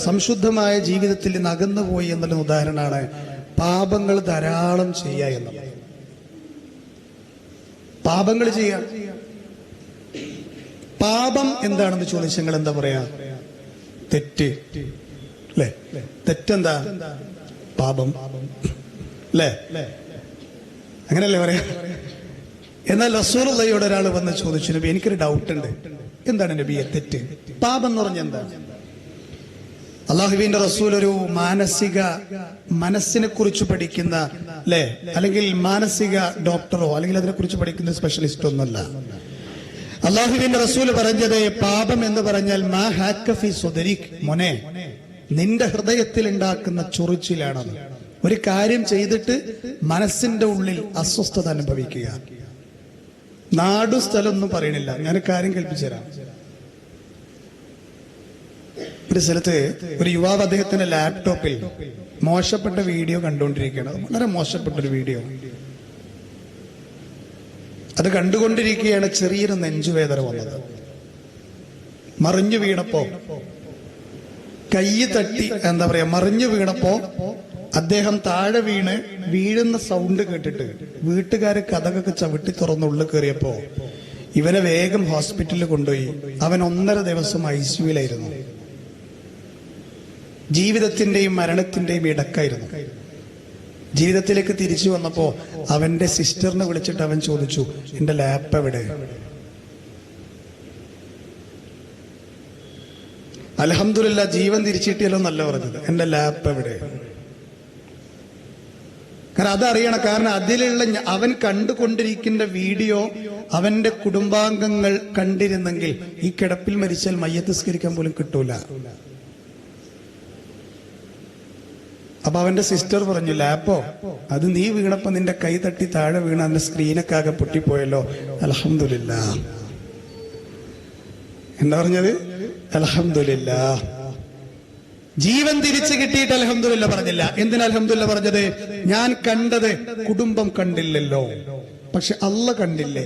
സംശുദ്ധമായ ജീവിതത്തിൽ നിന്ന് അകന്നുപോയി എന്നുള്ള ഉദാഹരണമാണ് പാപങ്ങൾ ധാരാളം ചെയ്യുക എന്നുള്ളത്. പാപങ്ങൾ ചെയ്യാം. പാപം എന്താണെന്ന് ചോദിച്ചാൽ നിങ്ങൾ എന്താ പറയാ? തെറ്റ് അല്ലേ? തെറ്റെന്താ? പാപം അല്ലേ? അങ്ങനല്ലേ പറയാ? എന്നാൽ റസൂലുള്ളാഹിയോട് ഒരാൾ വന്ന് ചോദിച്ചു, നബി എനിക്കൊരു ഡൗട്ട് ഉണ്ട്, എന്താണ് നബിയെ തെറ്റ്? പാപം എന്ന് പറഞ്ഞാൽ എന്താ? അള്ളാഹുവിന്റെ റസൂൽ ഒരു മനസ്സിനെ കുറിച്ച് പഠിക്കുന്ന അല്ലെ, അല്ലെങ്കിൽ മാനസിക ഡോക്ടറോ അല്ലെങ്കിൽ അതിനെ കുറിച്ച് പഠിക്കുന്ന സ്പെഷ്യലിസ്റ്റോ ഒന്നല്ല. അള്ളാഹുവിന്റെ റസൂൽ പറഞ്ഞത് പാപം എന്ന് പറഞ്ഞാൽ മാ ഹാക ഫീ സുദരിക്, മോനെ നിന്റെ ഹൃദയത്തിൽ ഉണ്ടാക്കുന്ന ചൊറിച്ചിലാണത്. ഒരു കാര്യം ചെയ്തിട്ട് മനസ്സിന്റെ ഉള്ളിൽ അസ്വസ്ഥത അനുഭവിക്കുക. നാടു സ്ഥലം ഒന്നും പറയണില്ല, ഞാൻ കാര്യം കേൾപ്പിച്ചു തരാം. ഒരു സ്ഥലത്ത് ഒരു യുവാവ് അദ്ദേഹത്തിന്റെ ലാപ്ടോപ്പിൽ മോശപ്പെട്ട വീഡിയോ കണ്ടുകൊണ്ടിരിക്കുകയാണ്. വളരെ മോശപ്പെട്ടൊരു വീഡിയോ. അത് കണ്ടുകൊണ്ടിരിക്കുകയാണ്. ചെറിയൊരു നെഞ്ചുവേദന വന്നത്. മറിഞ്ഞു വീണപ്പോ കൈ തട്ടി എന്താ പറയാ, മറിഞ്ഞു വീണപ്പോ അദ്ദേഹം താഴെ വീഴുന്ന സൗണ്ട് കേട്ടിട്ട് വീട്ടുകാര് കഥകൊക്കെ ചവിട്ടി തുറന്ന് ഉള്ളിൽ കയറിയപ്പോ ഇവനെ വേഗം ഹോസ്പിറ്റലിൽ കൊണ്ടുപോയി. അവൻ 1.5 ദിവസം ICUവിലായിരുന്നു. ജീവിതത്തിന്റെയും മരണത്തിന്റെയും ഇടക്കായിരുന്നു. ജീവിതത്തിലേക്ക് തിരിച്ചു വന്നപ്പോ അവന്റെ സിസ്റ്ററിനെ വിളിച്ചിട്ട് അവൻ ചോദിച്ചു, എന്റെ ലാപ്പ് എവിടെ? അൽഹംദുലില്ലാ ജീവൻ തിരിച്ചിട്ടിയല്ലോ എന്നല്ല പറഞ്ഞത്, എന്റെ ലാപ്പ് എവിടെ? കാരണം അതറിയണം. കാരണം അതിലുള്ള അവൻ കണ്ടുകൊണ്ടിരിക്കുന്ന വീഡിയോ അവന്റെ കുടുംബാംഗങ്ങൾ കണ്ടിരുന്നെങ്കിൽ ഈ കിടപ്പിൽ മരിച്ചാൽ മയ്യത്ത് നിസ്കരിക്കാൻ പോലും കിട്ടൂല. അപ്പൊ അവന്റെ സിസ്റ്റർ പറഞ്ഞു, ലാപ്പോ? അത് നീ വീണപ്പോ നിന്റെ കൈ തട്ടി താഴെ വീണ അതിന്റെ സ്ക്രീനൊക്കെ ആകെ പൊട്ടിപ്പോയല്ലോ. അൽഹംദുലില്ലാ. എന്താ പറഞ്ഞത്? അൽഹംദുലില്ലാ. ജീവൻ തിരിച്ചു കിട്ടിയിട്ട് അൽഹംദുലില്ലാ പറഞ്ഞില്ല. എന്തിനാ അൽഹംദുലില്ലാ പറഞ്ഞത്? ഞാൻ കണ്ടത് കുടുംബം കണ്ടില്ലല്ലോ, പക്ഷെ അള്ളാഹ് കണ്ടില്ലേ?